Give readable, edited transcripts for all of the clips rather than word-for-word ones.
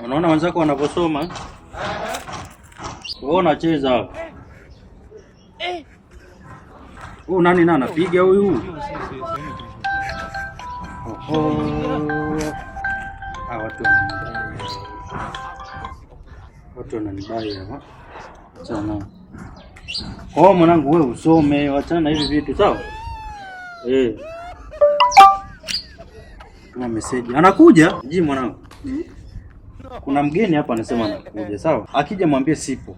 Unaona wenzako wanaposoma? Wewe unacheza. Huyu nani anapiga huyu? Watu wananidai hapa. Sana. Mwanangu wewe usome, achana na hivi vitu sawa? Na message. Anakuja? Mwanangu. Kuna mgeni hapa anasema anakuja, sawa? Akija mwambie sipo.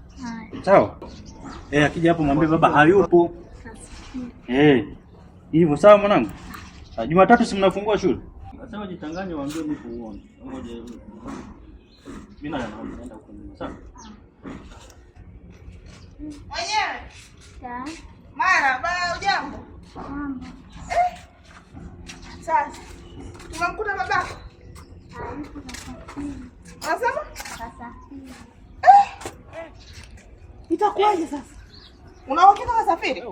Sawa? Akija hapo mwambie baba hayupo. Hivyo sawa mwanangu? Jumatatu si mnafungua shule? Nasema jichanganye waambie nipo uone. Ngoja hivi. Mimi naenda huko nyuma, sawa? Mwenyewe? Mara, baba ujambo? Mambo. Sasa, tumemkuta babako? Unasema? Kasafiri. Itakuwaje sasa? Unaokeza kasafiri?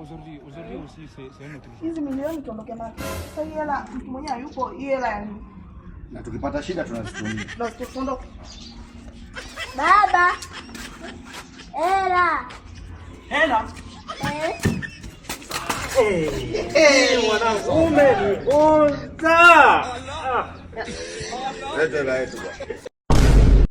Hizi milioni tuondoke nazo. Sasa hii hela mtu mwenyewe yupo, hii hela ya nini? Na tukipata shida tunazitumia. Na tuondoke. Baba. Hela. Mwanangu umeniponza. Leta.